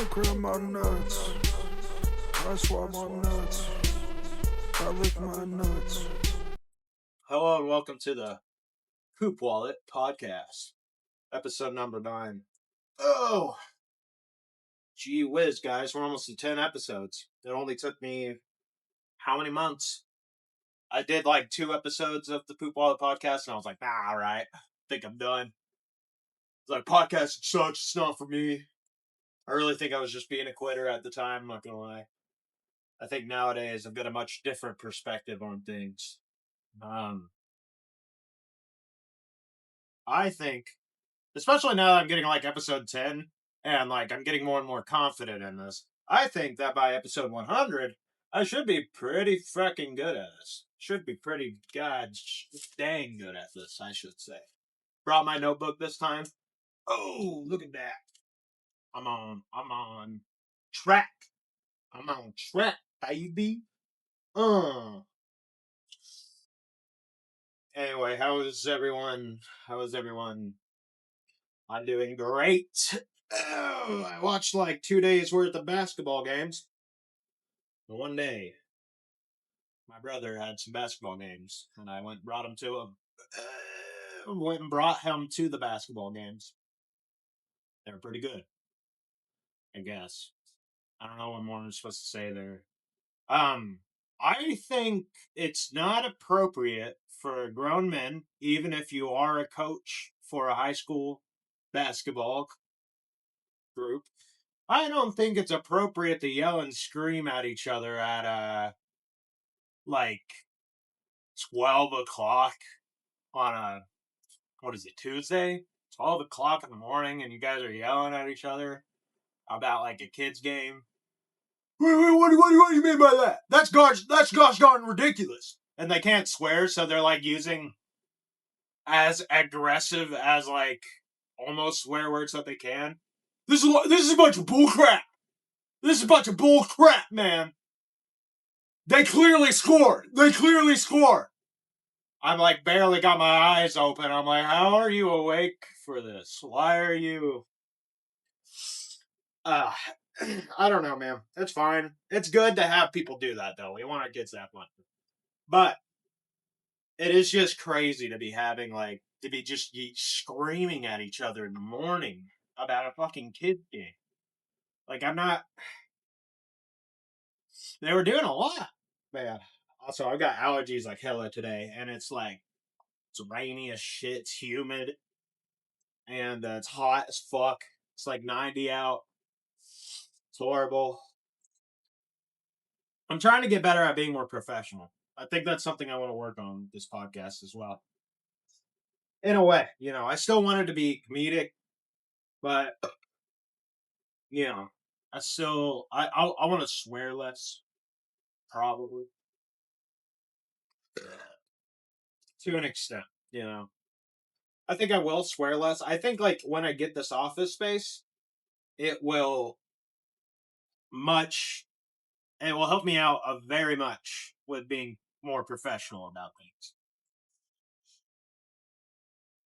Grab my nuts. I swab my nuts. I lick my nuts. Hello and welcome to the Poop Wallet podcast, episode number 9. Oh, gee whiz, guys, we're almost to 10 episodes. It only took me how many months? I did like 2 episodes of the Poop Wallet podcast, and I was like, all right, I think I'm done. It's like, podcasting sucks, it's not for me. I really think I was just being a quitter at the time, I'm not gonna lie. I think nowadays I've got a much different perspective on things. I think, especially now that I'm getting like episode 10 and like I'm getting more and more confident in this, I think that by episode 100, I should be pretty fucking good at this. Should be pretty dang good at this, I should say. Brought my notebook this time. Oh, look at that. I'm on track. I'm on track, baby. Anyway, how is everyone? I'm doing great. Oh, I watched like 2 days worth of basketball games. One day, my brother had some basketball games, and I went and brought him to him. Went and brought him to the basketball games. They were pretty good, I guess. I don't know what more I'm supposed to say there. I think it's not appropriate for grown men, even if you are a coach for a high school basketball group. I don't think it's appropriate to yell and scream at each other at like 12 o'clock on Tuesday? 12 o'clock in the morning, and you guys are yelling at each other about like a kid's game. What do you mean by that? That's gosh darn ridiculous. And they can't swear, so they're like using as aggressive as like almost swear words that they can. This is a bunch of bullcrap. This is a bunch of bullcrap, man. They clearly scored. I'm like barely got my eyes open. I'm like, how are you awake for this? Why are you? I don't know, man. It's fine. It's good to have people do that, though. We want our kids to have fun. But it is just crazy to be just screaming at each other in the morning about a fucking kid game. Like, I'm not. They were doing a lot, man. Also, I've got allergies like hella today, and it's rainy as shit. It's humid, and it's hot as fuck. It's like 90 out. It's horrible. I'm trying to get better at being more professional. I think that's something I want to work on with this podcast as well. In a way, I still wanted to be comedic, but I want to swear less, probably to an extent. I think I will swear less. I think like when I get this office space, it will much it will help me out very much with being more professional about things.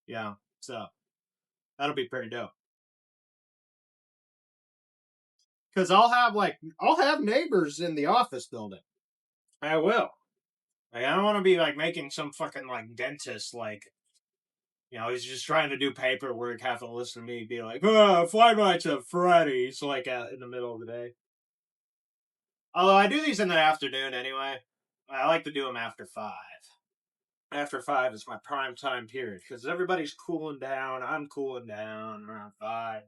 Yeah, so that'll be pretty dope. Because I'll have neighbors in the office building. I will. Like, I don't want to be like making some fucking like dentist he's just trying to do paperwork, having to listen to me be like, fly by to Freddy's in the middle of the day. Although I do these in the afternoon anyway. I like to do them after 5. After 5 is my prime time period because everybody's cooling down. I'm cooling down around 5.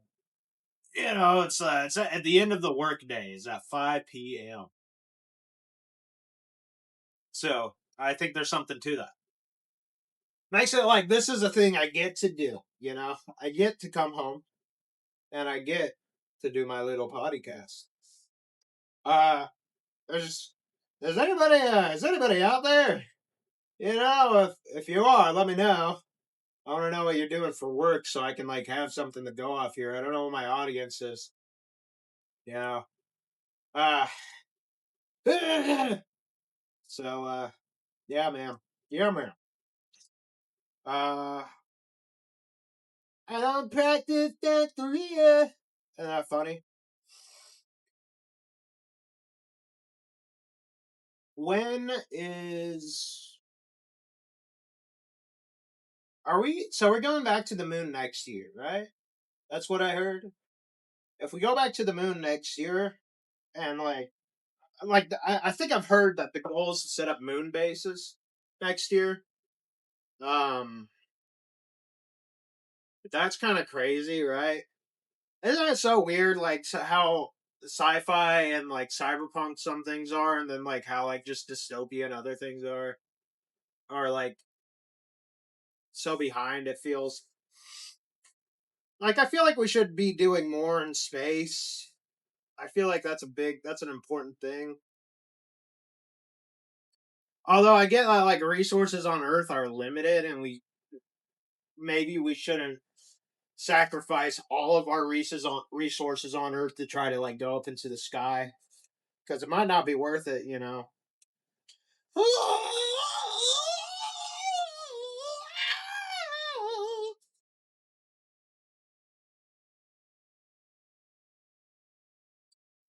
It's at the end of the work day is at 5 p.m. So I think there's something to that. Makes it like this is a thing I get to do. I get to come home and I get to do my little podcast. There's is anybody out there? If you are, let me know. I want to know what you're doing for work so I can have something to go off here. I don't know what my audience is. Uh so yeah, man. Yeah, man. I don't practice that Korea. Isn't that funny? When is are we so we're going back to the moon next year, right? That's what I heard. If we go back to the moon next year and I think I've heard that the goal is to set up moon bases next year. Um that's kind of crazy, right? Isn't it so weird how sci-fi and like cyberpunk some things are and then like how like just dystopian other things are like so behind it feels. Like I feel like we should be doing more in space. I feel like that's an important thing. Although I get that like resources on Earth are limited, and we shouldn't sacrifice all of our resources on Earth to try to like go up into the sky because it might not be worth it, you know.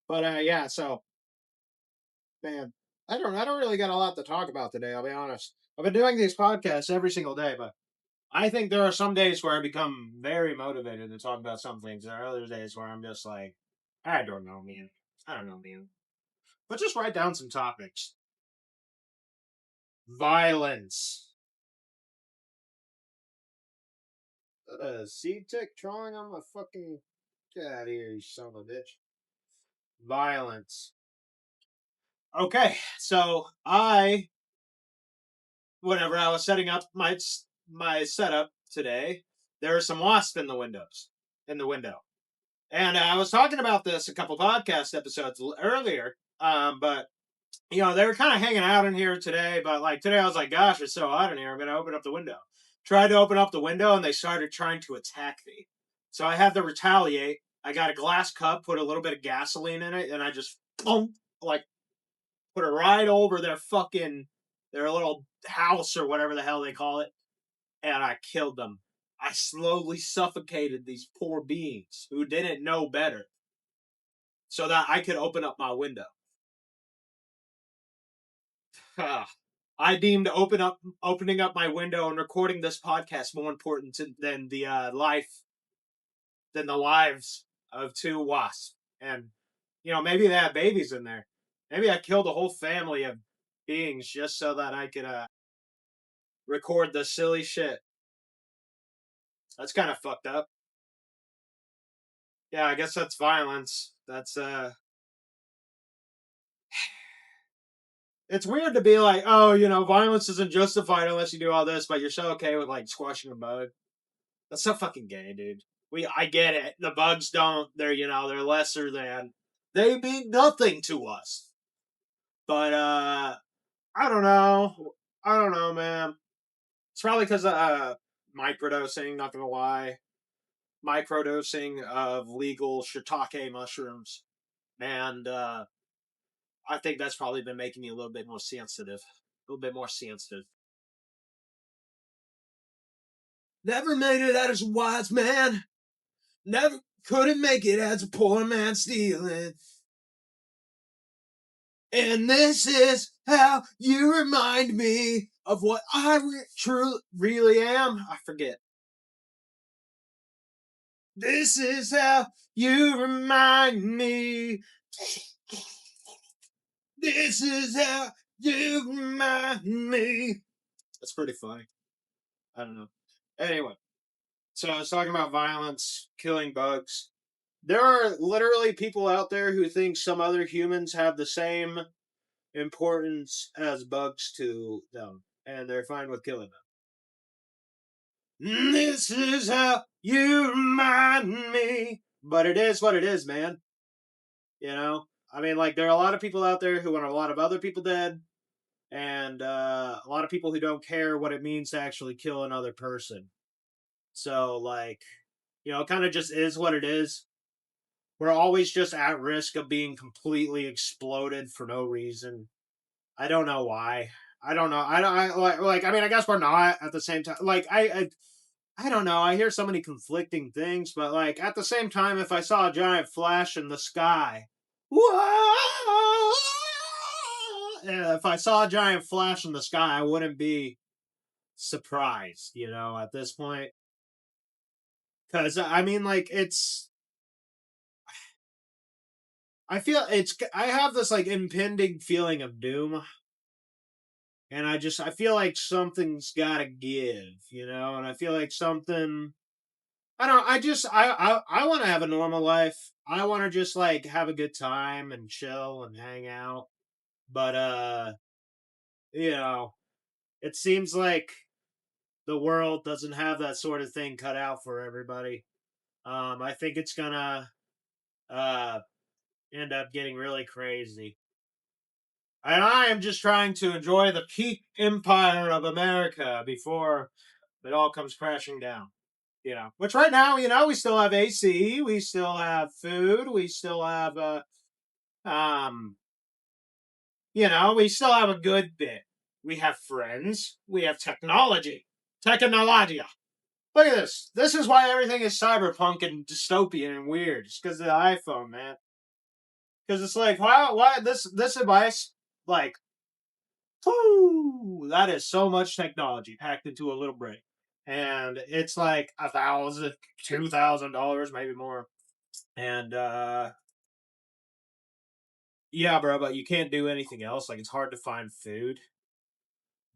But yeah, so man, I don't really got a lot to talk about today. I'll be honest. I've been doing these podcasts every single day, but I think there are some days where I become very motivated to talk about some things. There are other days where I'm just like, I don't know, man. I don't know, man. But just write down some topics. Violence. Seed tick trawling on my fucking. Get out of here, you son of a bitch. Violence. Okay, so whenever I was setting up my setup today, there are some wasps in the windows, in the window. And I was talking about this a couple podcast episodes earlier, but they were kind of hanging out in here today. But like today, I was like, "Gosh, it's so hot in here. I'm gonna open up the window." Tried to open up the window, and they started trying to attack me. So I had to retaliate. I got a glass cup, put a little bit of gasoline in it, and I just like put it right over their little house or whatever the hell they call it, and I killed them. I slowly suffocated these poor beings who didn't know better so that I could open up my window. I deemed opening up my window and recording this podcast more important than the lives of two wasps. And maybe they have babies in there. Maybe I killed a whole family of beings just so that I could record the silly shit. That's kind of fucked up. Yeah, I guess that's violence. That's. It's weird to be like, oh, violence isn't justified unless you do all this, but you're so okay with like squashing a bug. That's so fucking gay, dude. I get it. The bugs don't. They're lesser than. They mean nothing to us. But I don't know. I don't know, man. It's probably because microdosing. Not gonna lie, microdosing of legal shiitake mushrooms, and I think that's probably been making me a little bit more sensitive. A little bit more sensitive. Never made it as a wise man. Never couldn't make it as a poor man stealing. And this is how you remind me of what I truly really am. I forget. This is how you remind me. This is how you remind me. That's pretty funny. I don't know. Anyway, so I was talking about violence, killing bugs. There are literally people out there who think some other humans have the same importance as bugs to them, and they're fine with killing them. This is how you remind me. But it is what it is, man. I mean, like, there are a lot of people out there who want a lot of other people dead, and a lot of people who don't care what it means to actually kill another person. So, like, it kind of just is what it is. We're always just at risk of being completely exploded for no reason. I don't know why. I don't know. I don't like. I mean, I guess we're not at the same time. Like, I don't know. I hear so many conflicting things, but like at the same time, if I saw a giant flash in the sky, whoa, if I saw a giant flash in the sky, I wouldn't be surprised, at this point. Because I mean, like, I have this like impending feeling of doom, and I feel like something's got to give, and I feel like something. I don't. I want to have a normal life. I want to just like have a good time and chill and hang out. But you know, it seems like the world doesn't have that sort of thing cut out for everybody. I think it's gonna uh end up getting really crazy. And I am just trying to enjoy the peak empire of America before it all comes crashing down. Which right now, we still have AC, we still have food, we still have um, we still have a good bit. We have friends, we have technology, technologia. Look at this. This is why everything is cyberpunk and dystopian and weird. It's because of the iPhone, man. Because it's like, why this device, like, whoo, that is so much technology packed into a little brain. And it's like $1,000, $2,000, maybe more. And yeah, bro, but you can't do anything else. Like, it's hard to find food,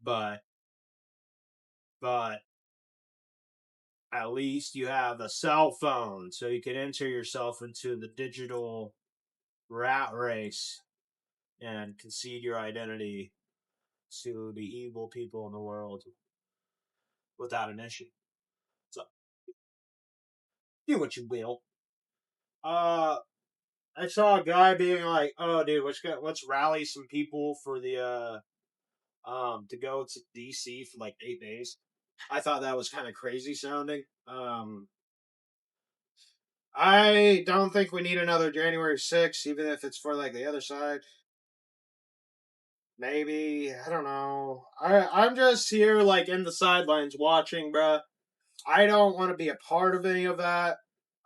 but but at least you have a cell phone, so you can enter yourself into the digital rat race and concede your identity to the evil people in the world without an issue. So do what you will. Uh, I saw a guy being like, "Oh, dude, let's rally some people for the to go to DC for like 8 days." I thought that was kind of crazy sounding. I don't think we need another January 6th, even if it's for like the other side. Maybe, I don't know. I'm just here like in the sidelines watching, bruh. I don't want to be a part of any of that.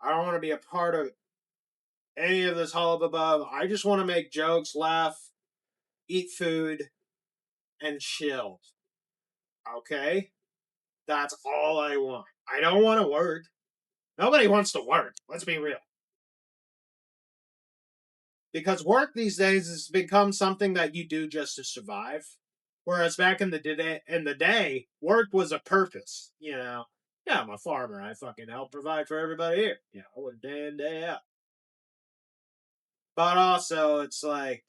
I don't want to be a part of any of this hullabaloo. I just want to make jokes, laugh, eat food, and chill. Okay? That's all I want. I don't want to work. Nobody wants to work. Let's be real. Because work these days has become something that you do just to survive. Whereas back in the day, work was a purpose. Yeah, I'm a farmer. I fucking help provide for everybody here. Day in day out. But also, it's like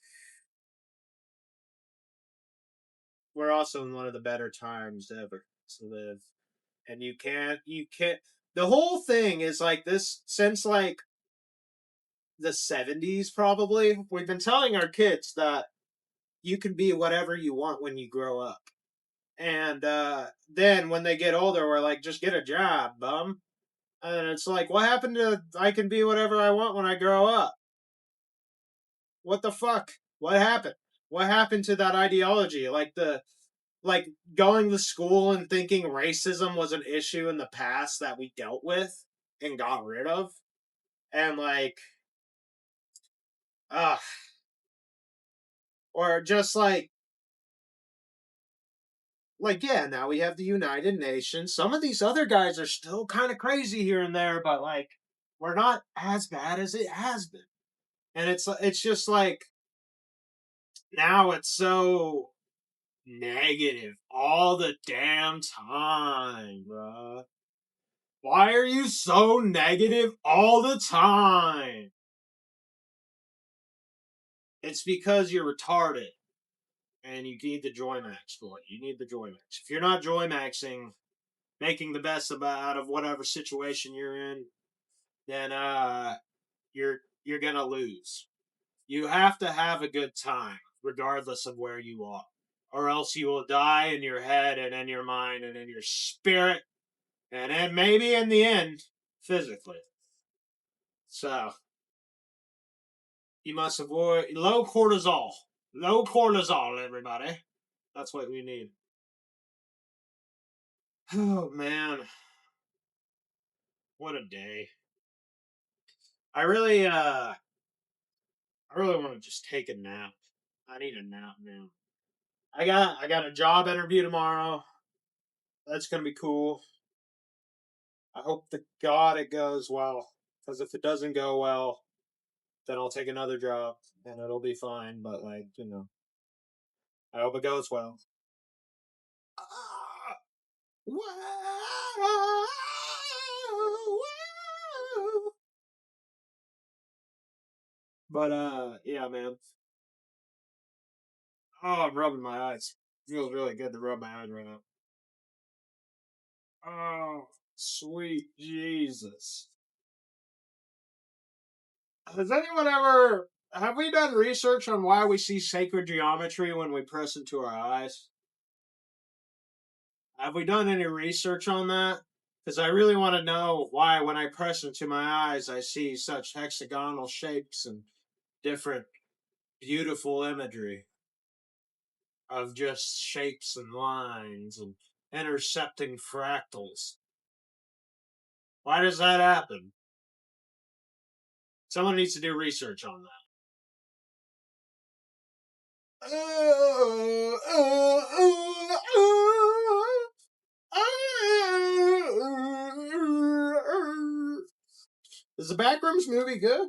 we're also in one of the better times ever to live, and you can't. The whole thing is like this since like the '70s, probably. We've been telling our kids that you can be whatever you want when you grow up. And then when they get older, we're like, just get a job, bum. And it's like, what happened to I can be whatever I want when I grow up? What the fuck? What happened? What happened to that ideology? Like going to school and thinking racism was an issue in the past that we dealt with and got rid of. And like, uh, or just like yeah, now we have the United Nations. Some of these other guys are still kind of crazy here and there, but like we're not as bad as it has been. And it's just like now it's so negative all the damn time, bruh. Why are you so negative all the time? It's because you're retarded and you need the joy max for it. You need the joy max. If you're not joy maxing, making the best out of whatever situation you're in, then you're gonna lose. You have to have a good time, regardless of where you are. Or else you will die in your head and in your mind and in your spirit, and then maybe in the end, physically. So you must avoid low cortisol. Low cortisol, everybody. That's what we need. Oh man, what a day. I really I really want to just take a nap. I need a nap now. I got a job interview tomorrow. That's gonna be cool. I hope to God it goes well. Because if it doesn't go well, then I'll take another job and it'll be fine. But I hope it goes well. Ah, wow, wow. But yeah, man. Oh, I'm rubbing my eyes. Feels really good to rub my eyes right now. Oh, sweet Jesus. Has anyone ever have we done research on why we see sacred geometry when we press into our eyes? Have we done any research on that? Because I really want to know why, when I press into my eyes, I see such hexagonal shapes and different beautiful imagery of just shapes and lines and intercepting fractals. Why does that happen? Someone needs to do research on that. Is the Backrooms movie good?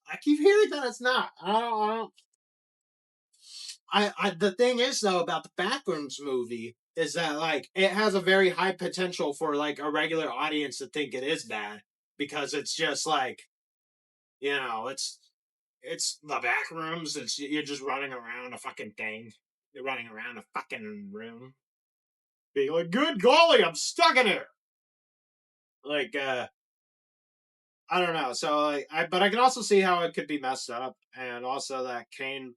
I keep hearing that it's not. The thing is though about the Backrooms movie is that like it has a very high potential for like a regular audience to think it is bad because it's just like it's the Backrooms. It's you're just running around a fucking thing. You're running around a fucking room, being like, "Good golly, I'm stuck in here." Like I don't know. So like, but I can also see how it could be messed up, and also that Kane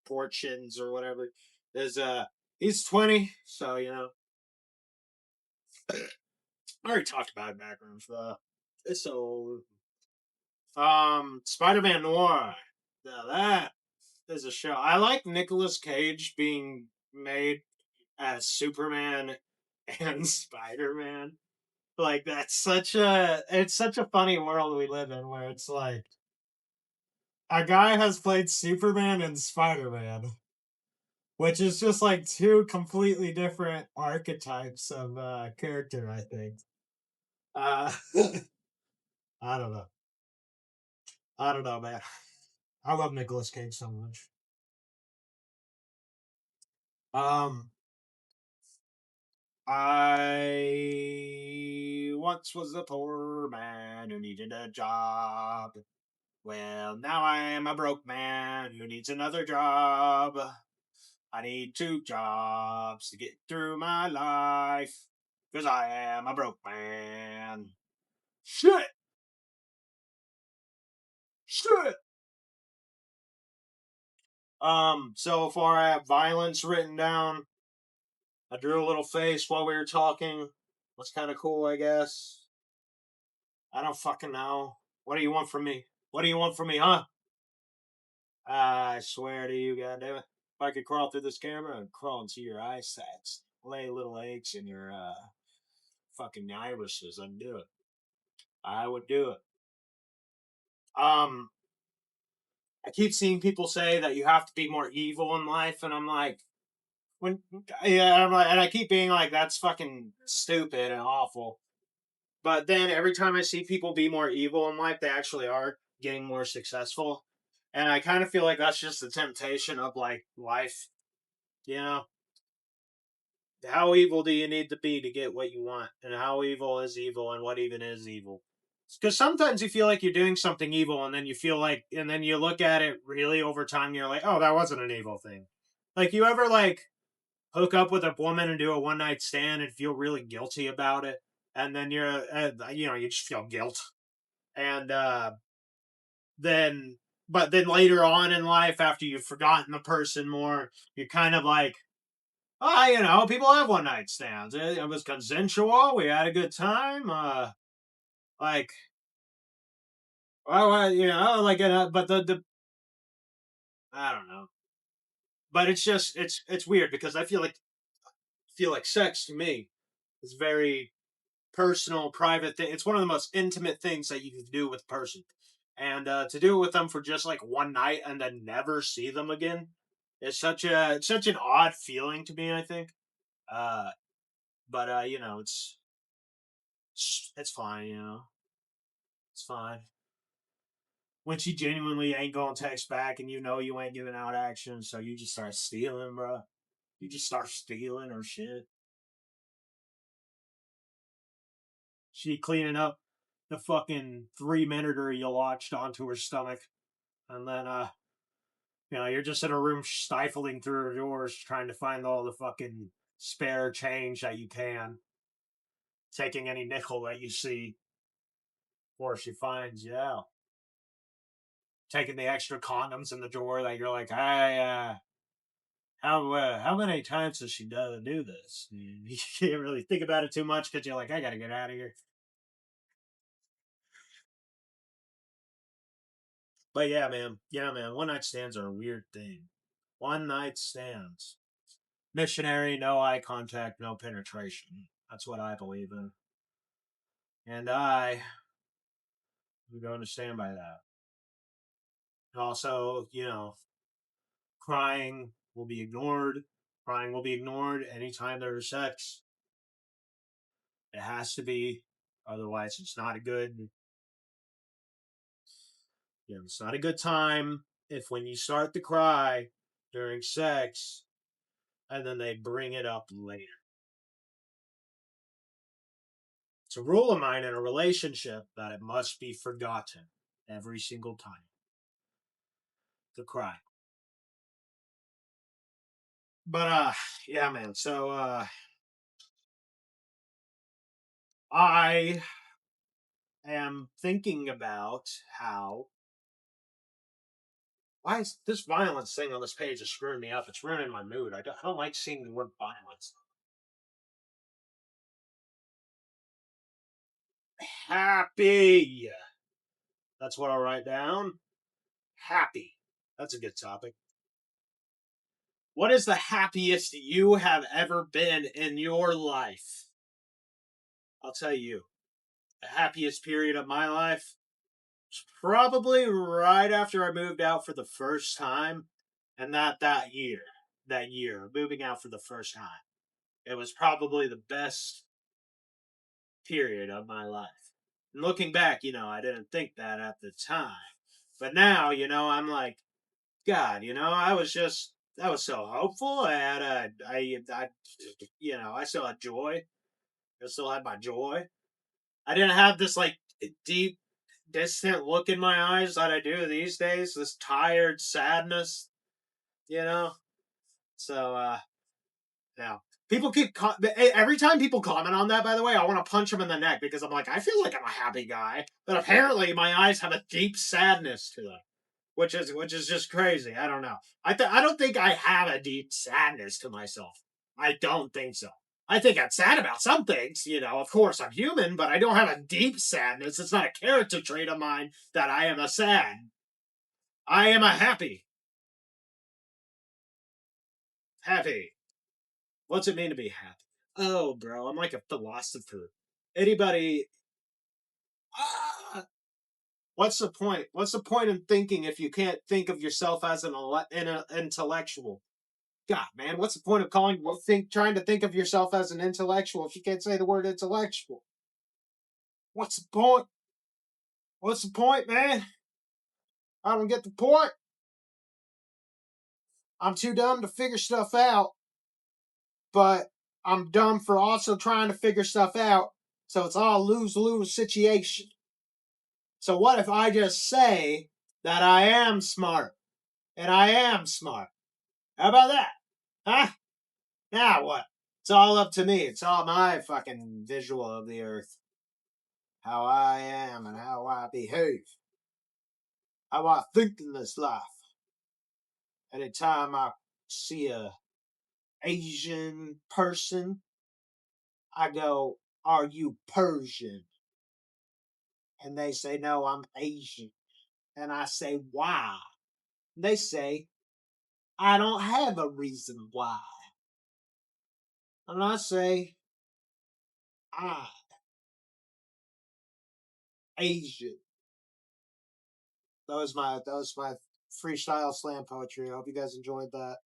Portions or whatever is he's 20, so I already talked about Backrooms. It's so Spider-Man Noir. Now that is a show. I like Nicolas Cage being made as Superman and Spider-Man. Like it's such a funny world we live in where it's like a guy has played Superman and Spider Man, which is just like two completely different archetypes of character. I think. Uh, I don't know. I don't know, man. I love Nicolas Cage so much. Um, I once was a poor man who needed a job. Well, now I am a broke man who needs another job. I need two jobs to get through my life because I am a broke man. Shit! Shit! So far I have violence written down. I drew a little face while we were talking. That's kind of cool, I guess. I don't fucking know. What do you want from me? What do you want from me, huh? I swear to you, goddammit. If I could crawl through this camera and crawl into your eye sacs, lay little eggs in your fucking irises, I'd do it. I would do it. Um, I keep seeing people say that you have to be more evil in life, and I'm like, I'm like, and I keep being like, that's fucking stupid and awful. But then every time I see people be more evil in life, they actually are getting more successful, and I kind of feel like that's just the temptation of like life, you know. How evil do you need to be to get what you want? And how evil is evil? And what even is evil? Because sometimes you feel like you're doing something evil, and then you feel like, and then you look at it really over time, and you're like, oh, that wasn't an evil thing. Like, you ever like hook up with a woman and do a one night stand and feel really guilty about it, and then you just feel guilt, and then, but then later on in life, after you've forgotten the person more, you're kind of like, people have one night stands. It was consensual. We had a good time. Like, like, but I don't know. But it's just, it's weird because I feel like sex to me is very personal, private thing. It's one of the most intimate things that you can do with a person, and to do it with them for just like one night and then never see them again It's such an odd feeling to me, I think. Uh but you know, it's fine, you know. It's fine. When she genuinely ain't gonna text back and you know you ain't giving out action, so you just start stealing, bro. You just start stealing her shit. She cleaning up the fucking 3 minute you watched onto her stomach. And then you're just in a room stifling through her doors trying to find all the fucking spare change that you can, taking any nickel that you see before she finds you out. Taking the extra condoms in the drawer that you're like, how many times does she do this? You can't really think about it too much because you're like, I gotta get out of here. But yeah, man, one night stands are a weird thing. One night stands. Missionary, no eye contact, no penetration. That's what I believe in. And I am going to stand by that. Also, crying will be ignored. Crying will be ignored anytime there's sex. It has to be. Otherwise, it's not a good time if when you start to cry during sex and then they bring it up later. It's a rule of mine in a relationship that it must be forgotten every single time to cry. But yeah, man. So I am thinking about how why is this violence thing on this page is screwing me up. It's ruining my mood. I don't like seeing the word violence. Happy. That's what I'll write down. Happy. That's a good topic. What is the happiest you have ever been in your life? I'll tell you. The happiest period of my life was probably right after I moved out for the first time, and that year. That year, moving out for the first time. It was probably the best period of my life. And looking back, I didn't think that at the time. But now, I'm like, God, I was so hopeful. I still had joy. I still had my joy. I didn't have this like deep, distant look in my eyes that I do these days. This tired sadness, you know. So, yeah. Every time people comment on that. By the way, I want to punch them in the neck because I'm like, I feel like I'm a happy guy, but apparently my eyes have a deep sadness to them, which is just crazy. I don't know. I don't think I have a deep sadness to myself. I don't think so. I think I'm sad about some things, Of course, I'm human, but I don't have a deep sadness. It's not a character trait of mine that I am a sad. I am a happy. Happy. What's it mean to be happy? Oh, bro, I'm like a philosopher. Anybody? Ah, what's the point? What's the point in thinking if you can't think of yourself as an intellectual? God, man, what's the point of trying to think of yourself as an intellectual if you can't say the word intellectual? What's the point? What's the point, man? I don't get the point. I'm too dumb to figure stuff out, but I'm dumb for also trying to figure stuff out. So it's all a lose-lose situation. So what if I just say that I am smart and I am smart? How about that? Huh? Now what? It's all up to me. It's all my fucking visual of the earth. How I am and how I behave. How I think in this life. Anytime I see a Asian person, I go, "Are you Persian?" And they say, "No, I'm Asian." And I say, "Why?" And they say, "I don't have a reason why." And I say, "I, Asian." That was my freestyle slam poetry. I hope you guys enjoyed that.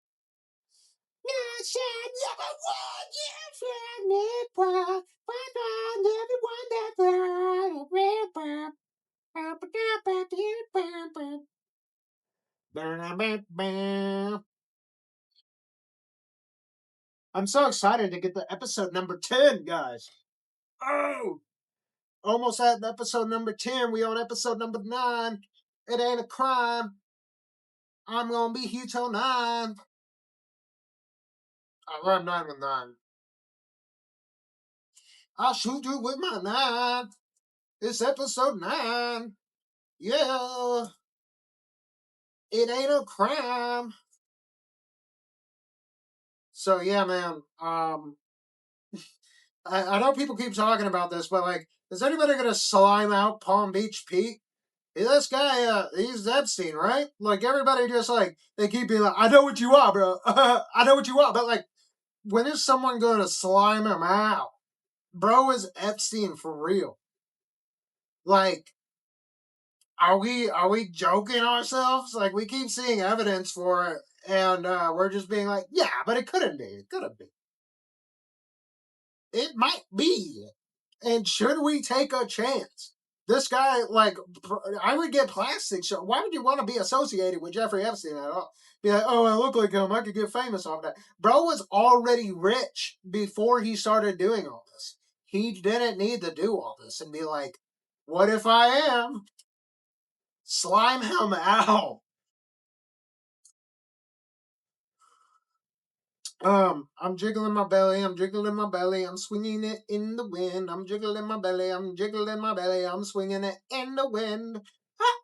I'm so excited to get to episode number 10, guys. Oh, almost at episode number 10. We on episode number 9. It ain't a crime. I'm gonna be here till 9. I rhyme 9 with 9. I'll shoot you with my 9. It's episode 9. Yeah. It ain't a crime. So yeah, man. I know people keep talking about this, but like, is anybody gonna slime out Palm Beach Pete? Hey, this guy, he's Epstein, right? Like everybody just like they keep being like, I know what you are, bro. I know what you are, but like, when is someone going to slime him out? Bro is Epstein for real. Like, are we joking ourselves? Like we keep seeing evidence for it, and we're just being like, yeah, but it couldn't be. It couldn't be. It might be. And should we take a chance? This guy, like, I would get plastic. So why would you want to be associated with Jeffrey Epstein at all? Be like, oh, I look like him. I could get famous off that. Bro was already rich before he started doing all this. He didn't need to do all this and be like, what if I am? Slime him out. I'm jiggling my belly, I'm jiggling my belly, I'm swinging it in the wind. I'm jiggling my belly, I'm jiggling my belly, I'm swinging it in the wind.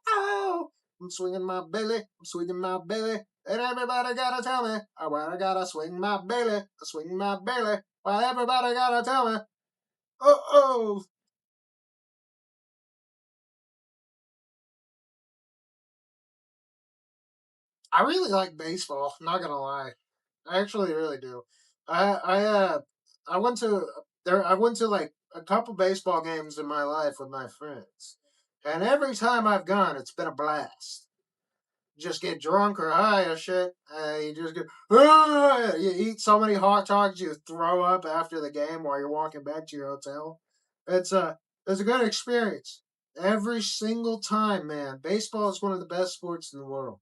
Oh, I'm swinging my belly, I'm swinging my belly, and everybody gotta tell me, I gotta swing my belly, swing my belly. Well, everybody gotta tell me, oh. I really like baseball. Not gonna lie, I actually really do. I I went to I went to like a couple baseball games in my life with my friends, and every time I've gone, it's been a blast. Just get drunk or high or shit. You just get you eat so many hot dogs you throw up after the game while you're walking back to your hotel. It's a it's a good experience every single time, man. Baseball is one of the best sports in the world.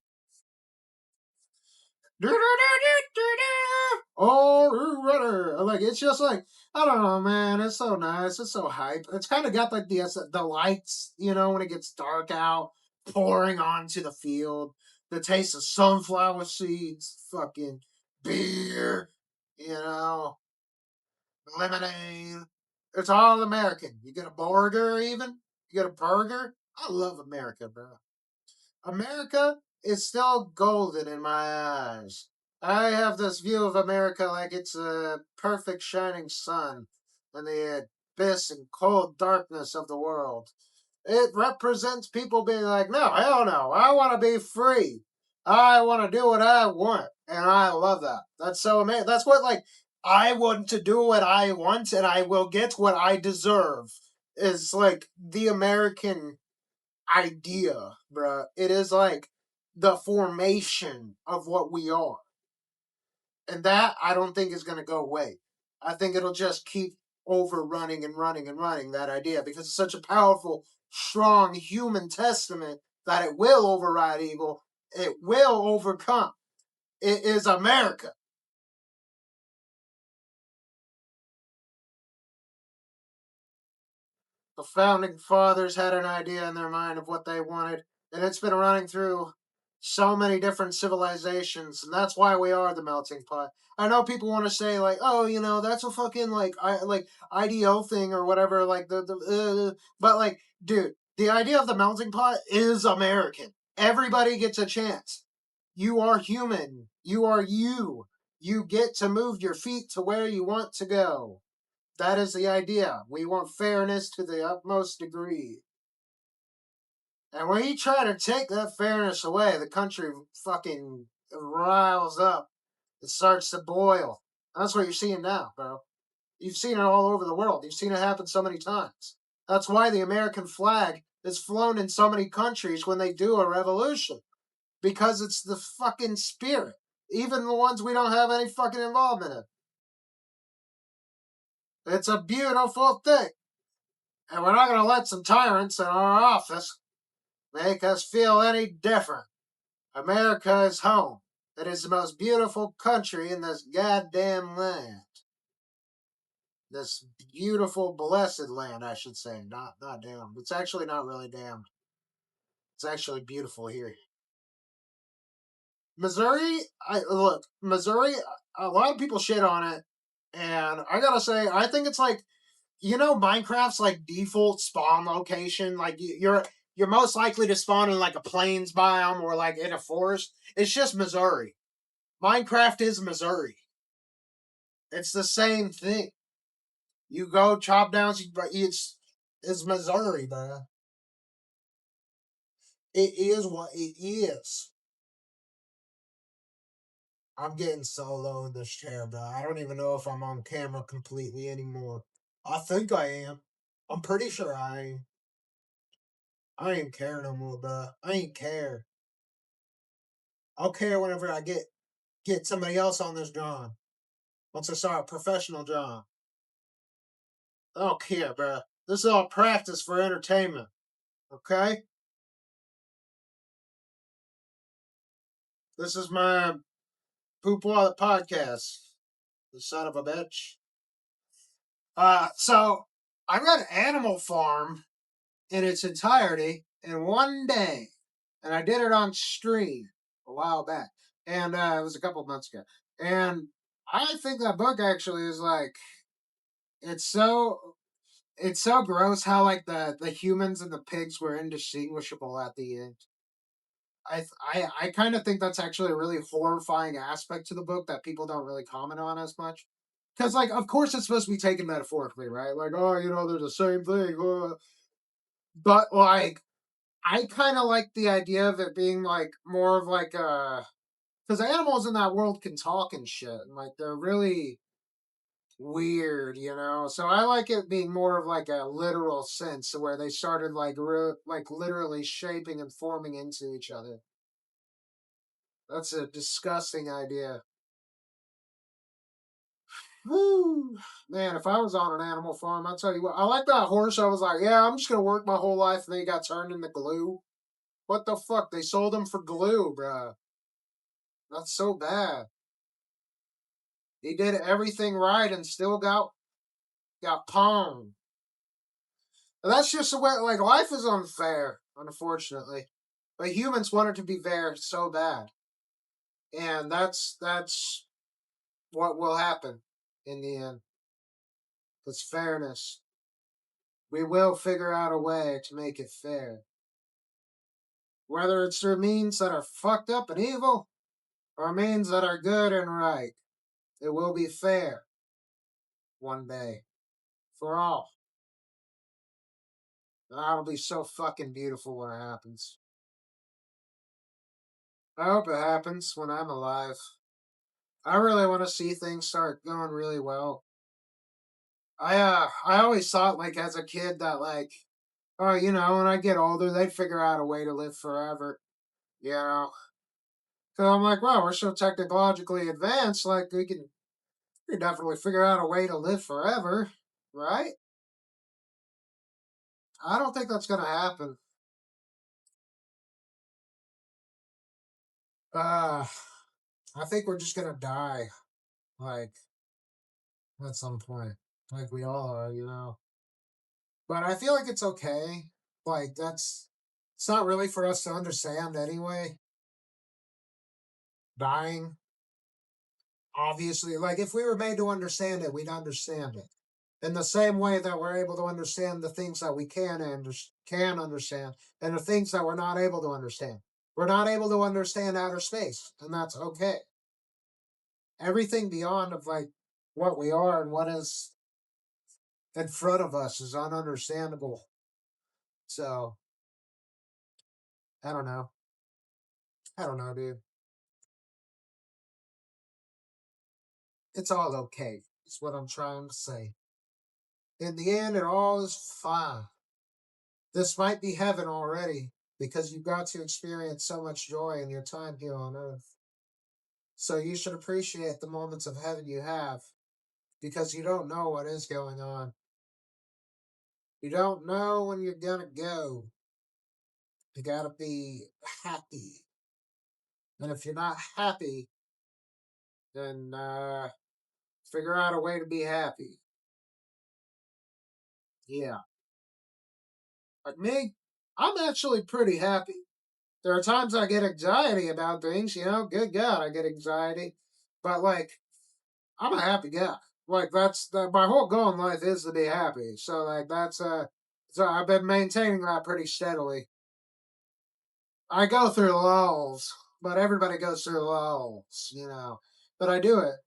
Oh, like it's just like I don't know, man. It's so nice. It's so hype. It's kind of got like the lights, when it gets dark out, pouring onto the field. The taste of sunflower seeds, fucking beer, you know, lemonade. It's all American. You get a burger, even. You get a burger. I love America, bro. America is still golden in my eyes. I have this view of America like it's a perfect shining sun in the abyss and cold darkness of the world. It represents people being like, no, hell no, I want to be free. I want to do what I want. And I love that. That's so amazing. That's what, like, I want to do what I want and I will get what I deserve is like the American idea, bruh. It is like the formation of what we are. And that I don't think is going to go away. I think it'll just keep overrunning and running and running that idea because it's such a powerful, strong human testament that it will override evil. It will overcome. It is America. The founding fathers had an idea in their mind of what they wanted, and it's been running through so many different civilizations, and that's why we are the melting pot. I know people want to say like, oh, that's a fucking like IDO thing or whatever, like but like, dude, the idea of the melting pot is American. Everybody gets a chance. You are human. You are you. You get to move your feet to where you want to go. That is the idea. We want fairness to the utmost degree. And when you try to take that fairness away, the country fucking riles up. It starts to boil. That's what you're seeing now, bro. You've seen it all over the world. You've seen it happen so many times. That's why the American flag is flown in so many countries when they do a revolution. Because it's the fucking spirit. even the ones we don't have any fucking involvement in. It's a beautiful thing. And we're not going to let some tyrants in our office make us feel any different. America is home. It is the most beautiful country in this goddamn land. This beautiful, blessed land, I should say. Not damned. It's actually not really damned. It's actually beautiful here. Missouri, Missouri. A lot of people shit on it, and I gotta say, I think it's like, Minecraft's like default spawn location. Like you're most likely to spawn in like a plains biome or like in a forest. It's just Missouri. Minecraft is Missouri. It's the same thing. You go chop down. It's Missouri, bro. It is what it is. I'm getting so low in this chair, bro. I don't even know if I'm on camera completely anymore. I think I am. I'm pretty sure I am. I ain't care no more, bro. I ain't care. I'll care whenever I get somebody else on this drawing. Once I start a professional drawing. I don't care, bro. This is all practice for entertainment. Okay? This is my poop wallet podcast. The son of a bitch. So I read Animal Farm in its entirety in one day, and I did it on stream a while back, and it was a couple months ago. And I think that book actually is like, it's so it's so gross how like the humans and the pigs were indistinguishable at the end. I kind of think that's actually a really horrifying aspect to the book that people don't really comment on as much. Because like, of course, it's supposed to be taken metaphorically, right? Like, oh, they're the same thing. But like, I kind of like the idea of it being like more of like a, because animals in that world can talk and shit, and like they're really weird. So I like it being more of like a literal sense where they started like like literally shaping and forming into each other. That's a disgusting idea. Woo. Man, if I was on an animal farm, I'll tell you what, I like that horse. I was like, yeah, I'm just gonna work my whole life, and then he got turned into glue. What the fuck? They sold him for glue, bruh. That's so bad. He did everything right and still got pwned. And that's just the way. Like, life is unfair, unfortunately. But humans want it to be fair so bad, and that's what will happen in the end. It's fairness. We will figure out a way to make it fair. Whether it's through means that are fucked up and evil, or means that are good and right, it will be fair one day for all. And that'll be so fucking beautiful when it happens. I hope it happens when I'm alive. I really want to see things start going really well. I always thought like as a kid that like, oh, when I get older they'd figure out a way to live forever. You know, because I'm like, wow, we're so technologically advanced, like we can definitely figure out a way to live forever, right? I don't think that's gonna happen. Uh, I think we're just gonna die, like at some point, like we all are. But I feel like it's okay. Like it's not really for us to understand anyway. Dying, obviously, like if we were made to understand it, we'd understand it. In the same way that we're able to understand the things that we can understand, and the things that we're not able to understand. We're not able to understand outer space, and that's okay. Everything beyond of like what we are and what is in front of us is ununderstandable. So I don't know. I don't know, dude. It's all okay. It's what I'm trying to say. In the end, it all is fine. This might be heaven already because you got to experience so much joy in your time here on earth. So you should appreciate the moments of heaven you have because you don't know what is going on. You don't know when you're gonna go. You gotta be happy. And if you're not happy, then figure out a way to be happy. Yeah. Like me, I'm actually pretty happy. There are times I get anxiety about things, good God, I get anxiety. But like, I'm a happy guy. Like my whole goal in life is to be happy. So like so I've been maintaining that pretty steadily. I go through lulls, but everybody goes through lulls. But I do it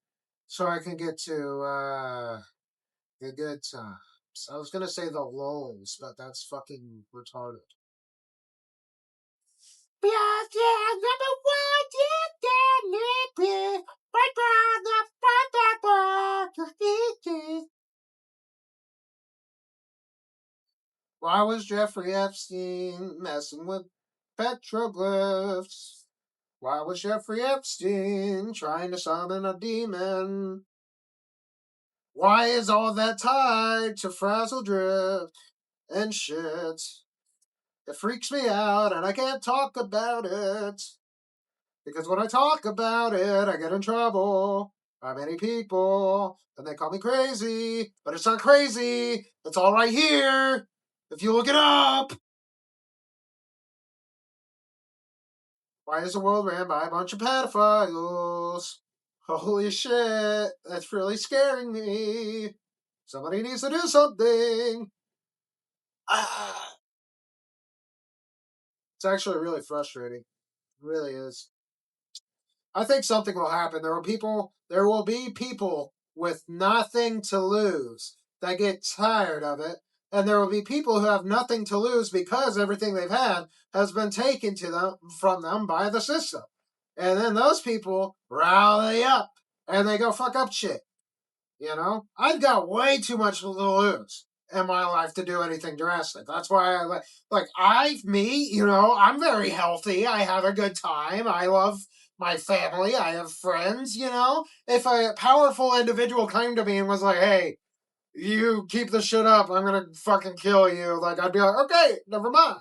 so I can get to the good times. I was gonna say the lulls, but that's fucking retarded. Why was Jeffrey Epstein messing with petroglyphs? Why was Jeffrey Epstein trying to summon a demon? Why is all that tied to frazzle drift and shit? It freaks me out and I can't talk about it. Because when I talk about it, I get in trouble by many people. And they call me crazy. But it's not crazy. It's all right here. If you look it up. Why is the world ran by a bunch of pedophiles? Holy shit. That's really scaring me. Somebody needs to do something. Ah. It's actually really frustrating. It really is. I think something will happen. There will be people with nothing to lose that get tired of it, and there will be people who have nothing to lose because everything they've had has been taken to them from them by the system. And then those people rally up and they go fuck up shit. I've got way too much to lose in my life to do anything drastic. That's why I'm very healthy. I have a good time. I love my family. I have friends. If a powerful individual came to me and was like, hey, you keep this shit up, I'm gonna fucking kill you. Like, I'd be like, okay, never mind.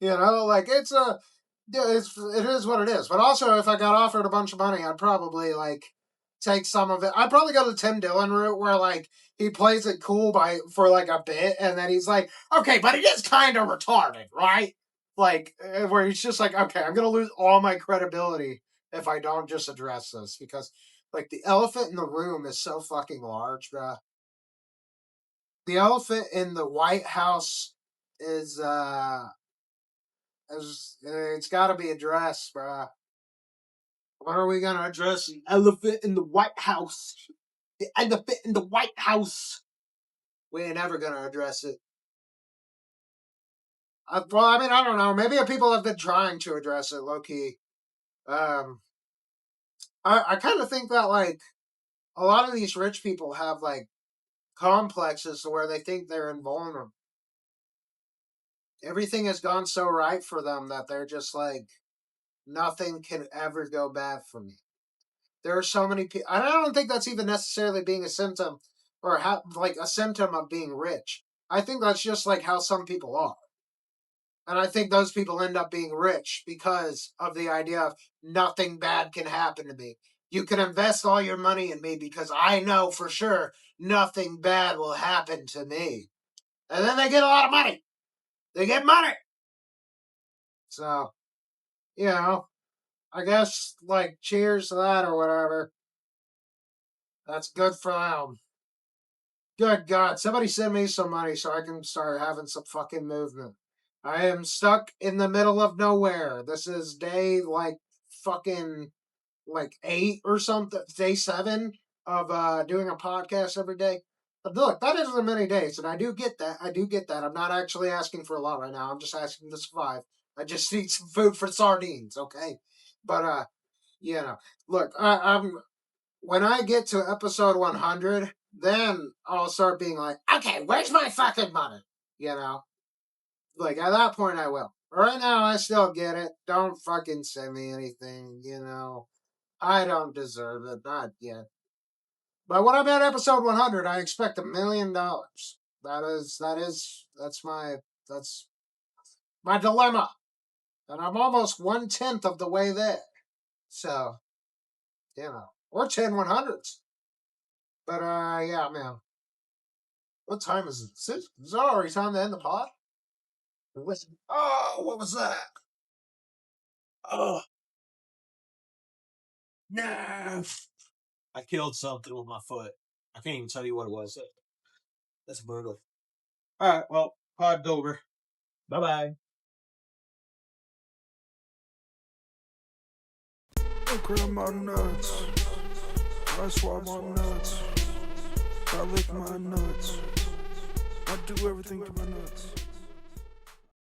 Like it is what it is. But also, if I got offered a bunch of money, I'd probably like take some of it. I'd probably go the Tim Dillon route where like he plays it cool for like a bit, and then he's like, okay, but it is kind of retarded, right? Like where he's just like, okay, I'm gonna lose all my credibility if I don't just address this because like the elephant in the room is so fucking large, bruh. The elephant in the White House is it's got to be addressed, bruh. When are we gonna address the elephant in the White House? The elephant in the White House. We ain't ever gonna address it. Well, I mean, I don't know. Maybe people have been trying to address it, low key. Um, I kind of think that like a lot of these rich people have like complexes where they think they're invulnerable. Everything has gone so right for them that they're just like nothing can ever go bad for me. There are so many people. I don't think that's even necessarily being a symptom or like a symptom of being rich. I think that's just like how some people are. And I think those people end up being rich because of the idea of nothing bad can happen to me. You can invest all your money in me because I know for sure nothing bad will happen to me. And then they get a lot of money. They get money. So, you know, I guess like cheers to that or whatever. That's good for them. Good God, somebody send me some money so I can start having some fucking movement. I am stuck in the middle of nowhere. This is day like fucking like 8 or something, day 7 of doing a podcast every day. But look, that isn't many days, and I do get that. I do get that. I'm not actually asking for a lot right now. I'm just asking to survive. I just need some food for sardines, okay? But you know, look, I'm when I get to episode 100, then I'll start being like, okay, where's my fucking money? You know, like at that point I will. Right now, I still get it. Don't fucking send me anything. I don't deserve it, not yet. But when I'm at episode 100, I expect $1 million. That's my dilemma, and I'm almost 1/10 of the way there. So, or 10/100s. But yeah, man. What time is it? Is it already time to end the pod? Oh, what was that? Oh, no! I killed something with my foot. I can't even tell you what it was. That's brutal. All right, well, pod's over. Bye bye. I grab my nuts. I swab my nuts. I lick my nuts. I do everything to my nuts.